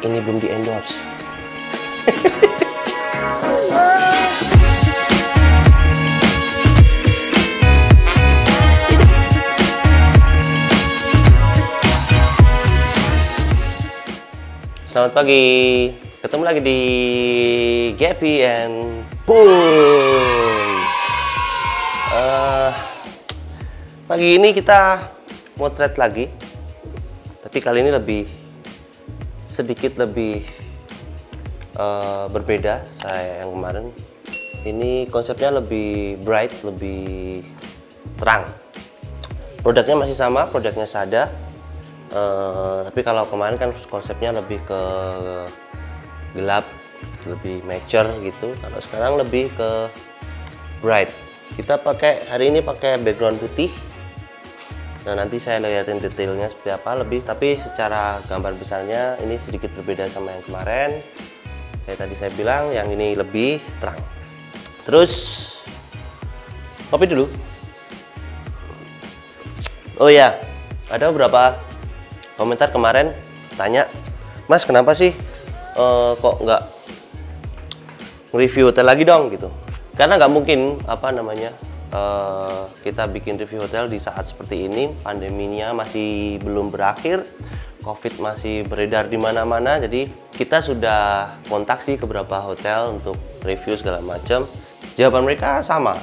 ini belum di endorse. Selamat pagi, ketemu lagi di Gappy and Boom. Pagi ini kita motret lagi, tapi kali ini sedikit lebih berbeda saya yang kemarin. Ini konsepnya lebih bright, lebih terang. Produknya masih sama, produknya Sada. Tapi kalau kemarin kan konsepnya lebih ke gelap, lebih mature gitu. Kalau sekarang lebih ke bright. Kita hari ini pakai background putih. Nah, nanti saya lihatin detailnya seperti apa tapi secara gambar besarnya ini sedikit berbeda sama yang kemarin. Kayak tadi saya bilang, yang ini lebih terang. Terus kopi dulu. Oh ya, ada beberapa komentar kemarin tanya, Mas kenapa sih kok nggak review hotel lagi dong gitu. Karena nggak mungkin kita bikin review hotel di saat seperti ini, pandeminya masih belum berakhir, COVID masih beredar di mana-mana. Jadi kita sudah kontak sih ke beberapa hotel untuk review segala macam. Jawaban mereka sama,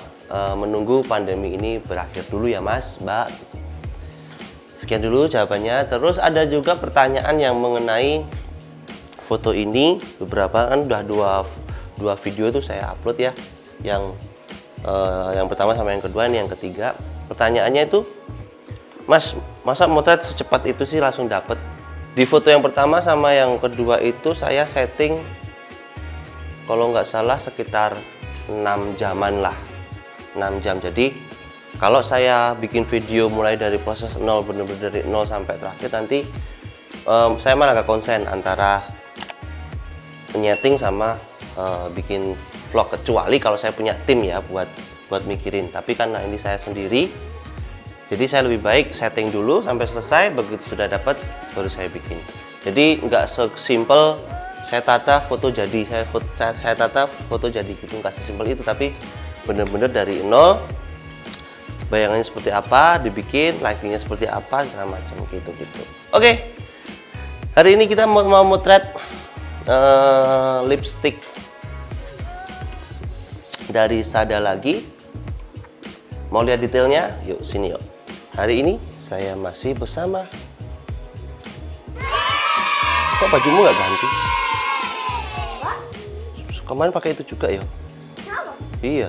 menunggu pandemi ini berakhir dulu ya Mas, Mbak. Gitu. Sekian dulu jawabannya. Terus ada juga pertanyaan yang mengenai foto ini. Beberapa kan udah dua video itu saya upload ya. Yang pertama sama yang kedua, ini yang ketiga. Pertanyaannya itu, Mas, masa motret secepat itu sih langsung dapet? Di foto yang pertama sama yang kedua itu saya setting kalau nggak salah sekitar 6 jaman lah, 6 jam. Jadi kalau saya bikin video mulai dari proses nol, bener-bener dari nol sampai terakhir, nanti saya malah gak konsen antara menyeting sama bikin vlog, kecuali kalau saya punya tim ya buat mikirin. Tapi karena ini saya sendiri, jadi saya lebih baik setting dulu sampai selesai, begitu sudah dapat baru saya bikin. Jadi nggak sesimpel saya tata foto jadi, saya tata foto jadi gitu, nggak sesimpel itu. Tapi bener-bener dari nol, bayangannya seperti apa, dibikin, lightingnya seperti apa, segala macam gitu. Oke, hari ini kita mau motret lipstick dari Sada lagi. Mau lihat detailnya? Yuk sini yuk. Hari ini saya masih bersama. Kok bajumu nggak ganti? Kemarin pakai itu juga ya? Iya.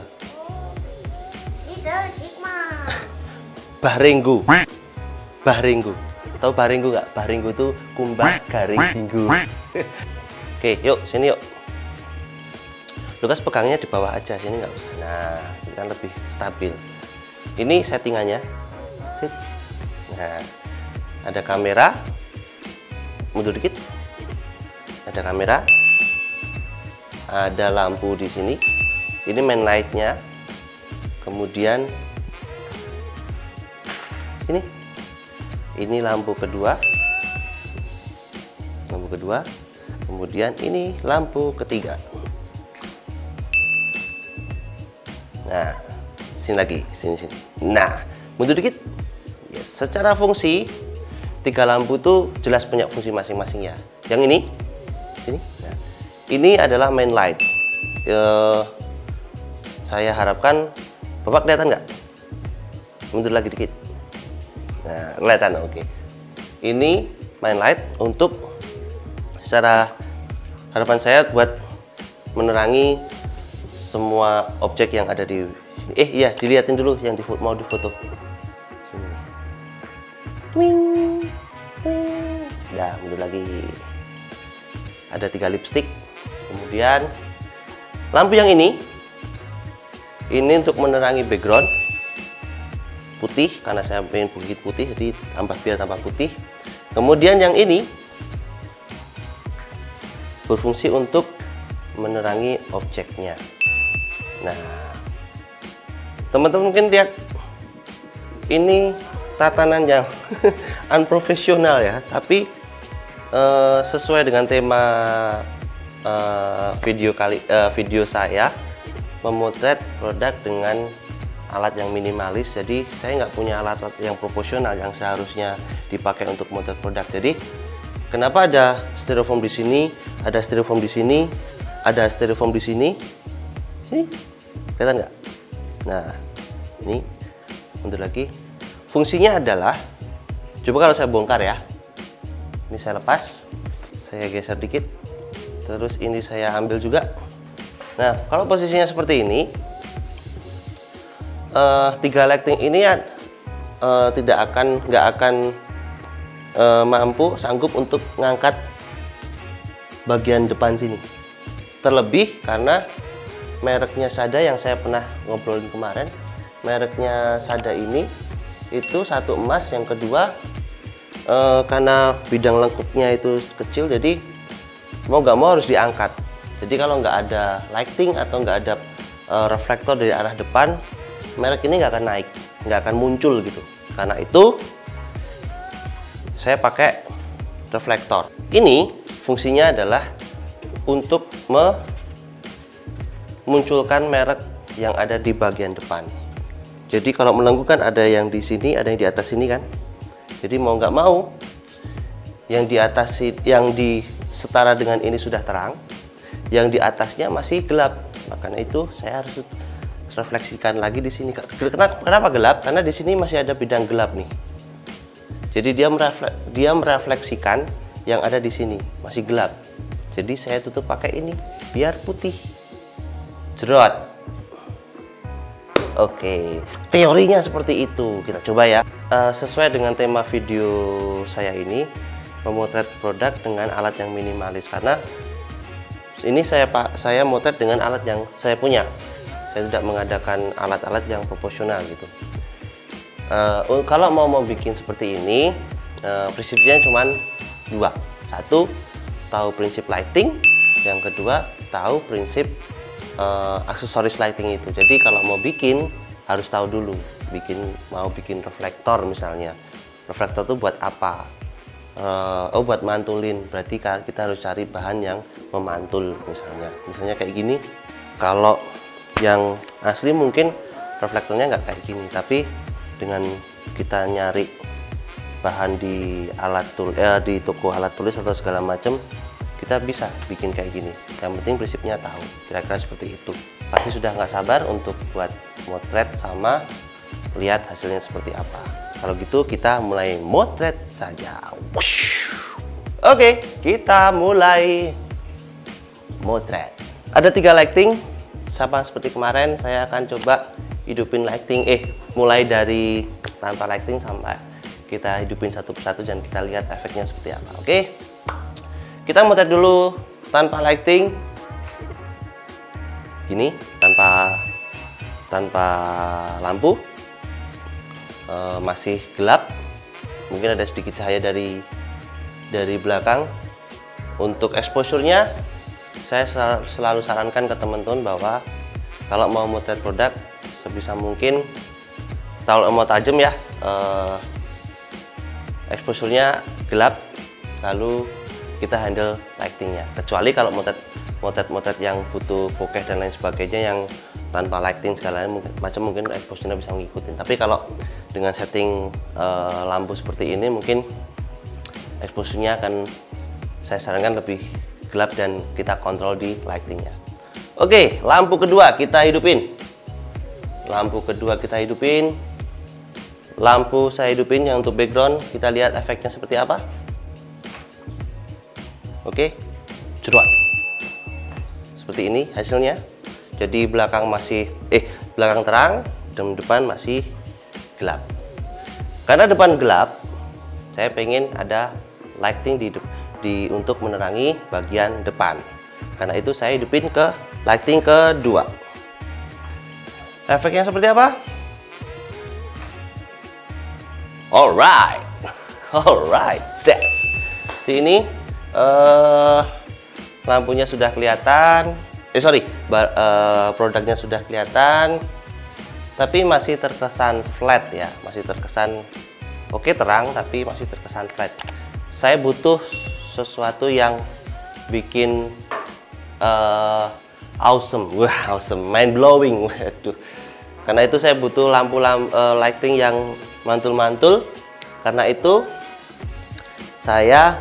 Bahringgu. Tahu Bahringgu nggak? Bahringgu itu kumbang garing tinggu. Oke, yuk sini yuk. Lukas pegangnya di bawah aja, sini nggak usah. Nah, ini kan lebih stabil. Ini settingannya. Nah, ada kamera. Mundur dikit. Ada kamera. Ada lampu di sini. Ini main lightnya. Kemudian ini lampu kedua. Kemudian ini lampu ketiga. Nah, sini lagi, sini. Nah, mundur dikit. Ya, secara fungsi 3 lampu tuh jelas punya fungsi masing-masing ya. Yang ini, nah, ini adalah main light. Saya harapkan Bapak kelihatan nggak? Mundur lagi dikit. Nah, kelihatan, oke. Ini main light untuk secara harapan saya buat menerangi semua objek yang ada di sini. Iya, dilihatin dulu yang mau difoto. Sini. Nah, mundur lagi. Ada 3 lipstick. Kemudian lampu yang ini untuk menerangi background putih, karena saya pengen bukit putih, jadi biar tambah putih. Kemudian yang ini berfungsi untuk menerangi objeknya. Nah, teman-teman mungkin lihat ini tatanan yang unprofesional ya, tapi sesuai dengan tema video saya, memotret produk dengan alat yang minimalis. Jadi saya nggak punya alat yang proporsional yang seharusnya dipakai untuk motret produk. Jadi kenapa ada styrofoam di sini, ada styrofoam di sini, ada styrofoam di sini? Ini kelihatan nggak? Nah, ini mundur lagi. Fungsinya adalah, coba kalau saya bongkar ya. Ini saya lepas, saya geser dikit, terus ini saya ambil juga. Nah, kalau posisinya seperti ini, 3 lighting ini nggak akan mampu sanggup untuk mengangkat bagian depan sini. Terlebih karena mereknya Sada yang saya pernah ngobrolin kemarin, mereknya Sada ini itu satu emas, yang kedua karena bidang lengkupnya itu kecil, jadi mau nggak mau harus diangkat. Jadi kalau nggak ada lighting atau nggak ada reflektor dari arah depan, merek ini nggak akan naik, nggak akan muncul gitu. Karena itu saya pakai reflektor. Ini fungsinya adalah untuk memunculkan merek yang ada di bagian depan. Jadi kalau melengkung kan ada yang di sini, ada yang di atas sini kan. Jadi mau nggak mau, yang di atas, yang di setara dengan ini sudah terang, yang di atasnya masih gelap. Makanya itu saya harus refleksikan lagi di sini. Kenapa gelap? Karena di sini masih ada bidang gelap nih. Jadi dia merefleksikan yang ada di sini masih gelap. Jadi saya tutup pakai ini biar putih. Jerot. Oke, teorinya seperti itu. Kita coba ya. Sesuai dengan tema video saya ini, memotret produk dengan alat yang minimalis. Karena ini saya motret dengan alat yang saya punya. Saya tidak mengadakan alat-alat yang proporsional gitu. Kalau mau bikin seperti ini, prinsipnya cuma 2. Satu, tahu prinsip lighting. Yang kedua, tahu prinsip aksesoris lighting itu. Jadi kalau mau bikin, harus tahu dulu. Mau bikin reflektor misalnya. Reflektor itu buat apa? Buat mantulin. Berarti kita harus cari bahan yang memantul misalnya. Misalnya kayak gini. Kalau yang asli mungkin reflektornya nggak kayak gini, tapi dengan kita nyari bahan di di toko alat tulis atau segala macam, kita bisa bikin kayak gini. Yang penting prinsipnya tahu, kira-kira seperti itu. Pasti sudah nggak sabar untuk buat motret sama lihat hasilnya seperti apa. Kalau gitu kita mulai motret saja. Oke, kita mulai motret. Ada 3 lighting. Sama seperti kemarin, saya akan coba hidupin lighting, mulai dari tanpa lighting sampai kita hidupin satu persatu dan kita lihat efeknya seperti apa. Oke, kita motret dulu tanpa lighting, gini, tanpa lampu, masih gelap, mungkin ada sedikit cahaya dari belakang. Untuk exposure-nya, saya selalu sarankan ke teman-teman bahwa kalau mau motret produk, sebisa mungkin kalau mau tajam ya, exposure-nya gelap, lalu kita handle lighting-nya. Kecuali kalau motret yang butuh bokeh dan lain sebagainya, yang tanpa lighting segala macam, mungkin exposure-nya bisa ngikutin. Tapi kalau dengan setting lampu seperti ini, mungkin exposure-nya akan saya sarankan lebih gelap dan kita kontrol di lightingnya. Oke, lampu kedua kita hidupin. Lampu saya hidupin yang untuk background. Kita lihat efeknya seperti apa. Oke, jeruat. Seperti ini hasilnya. Jadi belakang belakang terang dan depan masih gelap. Karena depan gelap, saya pengen ada lighting untuk menerangi bagian depan. Karena itu saya hidupin ke lighting kedua. Efeknya seperti apa? Alright. Step. Jadi ini lampunya sudah kelihatan. Produknya sudah kelihatan, tapi masih terkesan flat ya, masih terkesan terang, tapi masih terkesan flat. Saya butuh sesuatu yang bikin awesome, wah awesome, mind blowing, waduh. Karena itu saya butuh lampu lighting yang mantul-mantul. Karena itu saya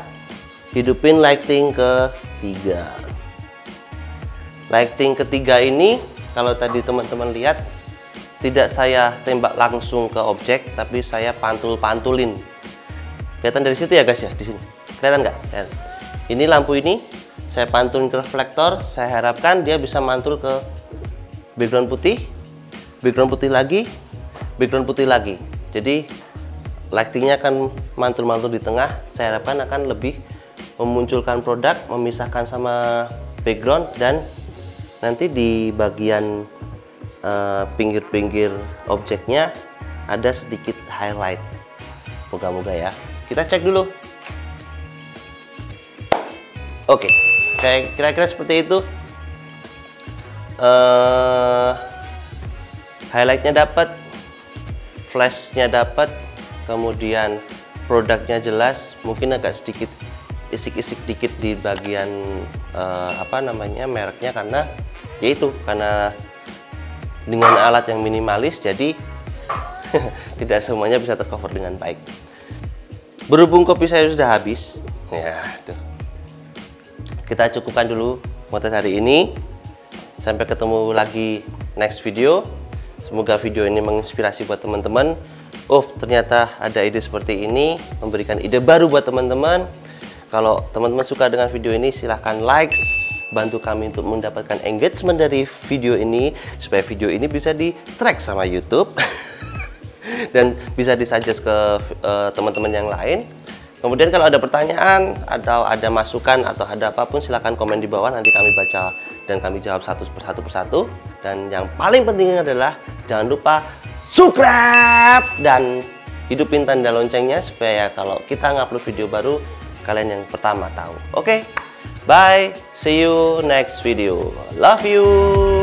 hidupin lighting ketiga. Lighting ketiga ini, kalau tadi teman-teman lihat, tidak saya tembak langsung ke objek, tapi saya pantul-pantulin. Kelihatan dari situ ya guys ya, di sini. Kelihatan nggak? Ini lampu ini saya pantulin ke reflektor. Saya harapkan dia bisa mantul ke background putih lagi, background putih lagi. Jadi lightingnya akan mantul-mantul di tengah. Saya harapkan akan lebih memunculkan produk, memisahkan sama background, dan nanti di bagian pinggir-pinggir objeknya ada sedikit highlight. Moga-moga ya. Kita cek dulu. Oke, kayak kira-kira seperti itu. Highlightnya dapat, flashnya dapat, kemudian produknya jelas. Mungkin agak sedikit isik-isik dikit di bagian mereknya, karena yaitu karena dengan alat yang minimalis, jadi tidak semuanya bisa tercover dengan baik. Berhubung kopi saya sudah habis, ya, kita cukupkan dulu motret hari ini. Sampai ketemu lagi next video. Semoga video ini menginspirasi buat teman-teman. Oh, ternyata ada ide seperti ini, memberikan ide baru buat teman-teman. Kalau teman-teman suka dengan video ini, silahkan like, bantu kami untuk mendapatkan engagement dari video ini, supaya video ini bisa di-track sama YouTube dan bisa disuggest ke teman-teman yang lain. Kemudian kalau ada pertanyaan atau ada masukan atau ada apapun, silahkan komen di bawah, nanti kami baca dan kami jawab satu persatu. Dan yang paling penting adalah jangan lupa subscribe dan hidupin tanda loncengnya, supaya kalau kita ngupload video baru, kalian yang pertama tahu. Oke, bye, see you next video. Love you.